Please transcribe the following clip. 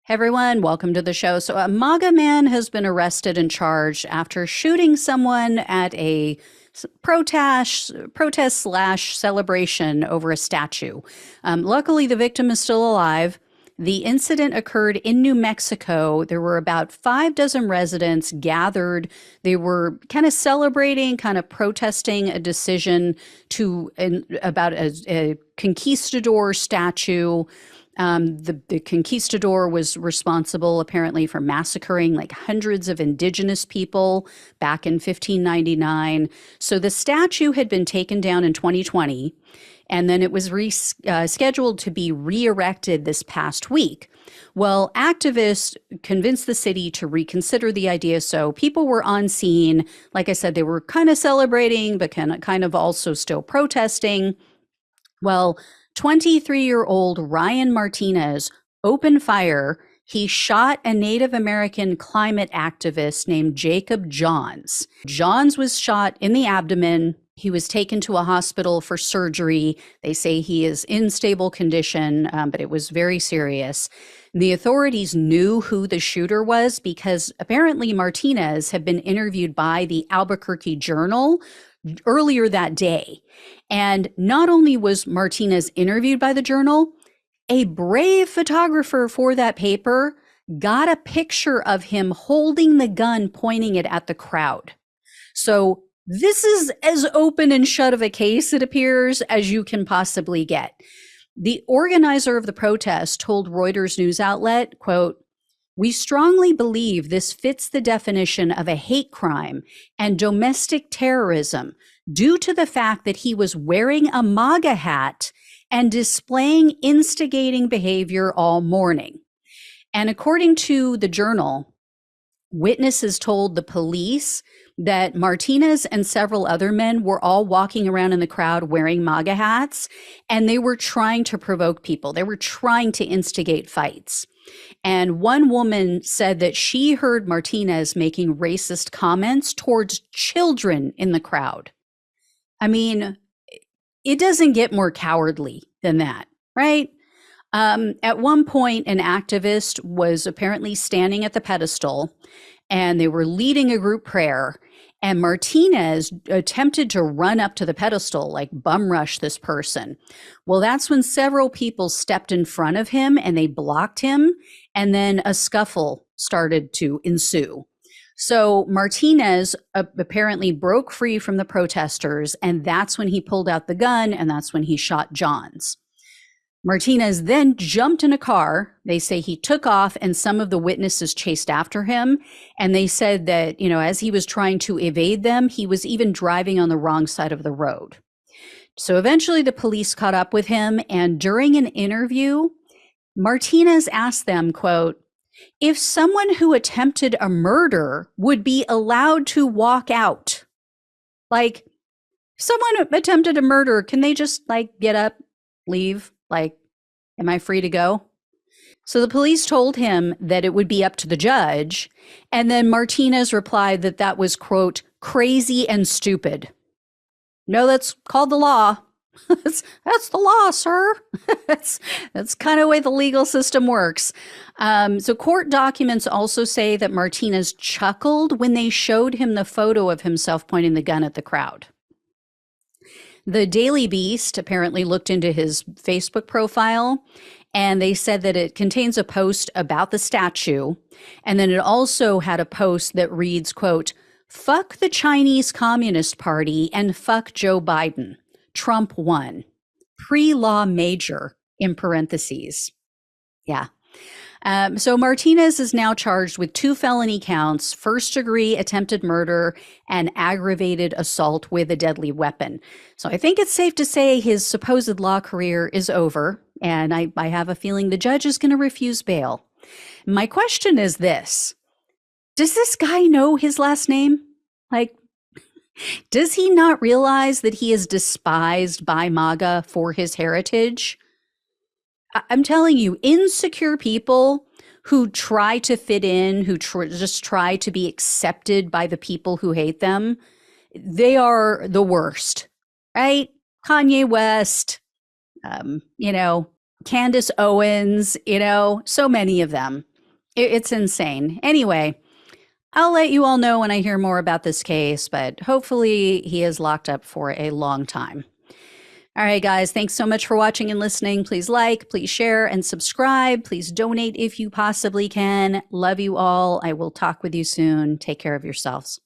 Hey everyone, welcome to the show. So, a MAGA man has been arrested and charged after shooting someone at a protest slash celebration over a statue. Luckily, the victim is still alive. The incident occurred in New Mexico. There were about 5 dozen residents gathered. They were kind of celebrating, kind of protesting a decision about a conquistador statue. The conquistador was responsible apparently for massacring like hundreds of indigenous people back in 1599. So the statue had been taken down in 2020, and then it was scheduled to be re-erected this past week. Well, activists convinced the city to reconsider the idea. So people were on scene. Like I said, they were kind of celebrating, but kind of also still protesting. Well, 23-year-old Ryan Martinez opened fire. He shot a Native American climate activist named Jacob Johns. Johns was shot in the abdomen. He was taken to a hospital for surgery. They say he is in stable condition, but it was very serious. The authorities knew who the shooter was because apparently Martinez had been interviewed by the Albuquerque Journal earlier that day. And not only was Martinez interviewed by the Journal, a brave photographer for that paper got a picture of him holding the gun, pointing it at the crowd. So this is as open and shut of a case, it appears, as you can possibly get. The organizer of the protest told Reuters news outlet, quote, "We strongly believe this fits the definition of a hate crime and domestic terrorism due to the fact that he was wearing a MAGA hat and displaying instigating behavior all morning." And according to the Journal, witnesses told the police that Martinez and several other men were all walking around in the crowd wearing MAGA hats, and they were trying to provoke people. They were trying to instigate fights. And one woman said that she heard Martinez making racist comments towards children in the crowd. I mean, it doesn't get more cowardly than that, right? At one point, an activist was apparently standing at the pedestal and they were leading a group prayer. And Martinez attempted to run up to the pedestal, like bum rush this person. Well, that's when several people stepped in front of him and they blocked him. And then a scuffle started to ensue. So Martinez apparently broke free from the protesters. And that's when he pulled out the gun. And that's when he shot Johns. Martinez then jumped in a car. They say he took off and some of the witnesses chased after him. And they said that, as he was trying to evade them, he was even driving on the wrong side of the road. So eventually the police caught up with him. And during an interview, Martinez asked them, quote, "If someone who attempted a murder would be allowed to walk out, like someone attempted a murder, can they just get up, leave? Am I free to go?" So the police told him that it would be up to the judge. And then Martinez replied that that was, quote, "crazy and stupid." No, that's called the law. that's the law, sir. that's kind of the way the legal system works. So court documents also say that Martinez chuckled when they showed him the photo of himself pointing the gun at the crowd. The Daily Beast apparently looked into his Facebook profile, and they said that it contains a post about the statue. And then it also had a post that reads, quote, "Fuck the Chinese Communist Party and fuck Joe Biden. Trump won. Pre-law major," in parentheses. Yeah. So Martinez is now charged with 2 felony counts: first-degree attempted murder and aggravated assault with a deadly weapon. So I think it's safe to say his supposed law career is over, and I have a feeling the judge is going to refuse bail. My question is this: does this guy know his last name? Does he not realize that he is despised by MAGA for his heritage? I'm telling you, insecure people who try to fit in, who just try to be accepted by the people who hate them, they are the worst, right? Kanye West, Candace Owens, so many of them. It's insane. Anyway, I'll let you all know when I hear more about this case, but hopefully he is locked up for a long time. All right, guys, thanks so much for watching and listening. Please like, please share, and subscribe. Please donate if you possibly can. Love you all. I will talk with you soon. Take care of yourselves.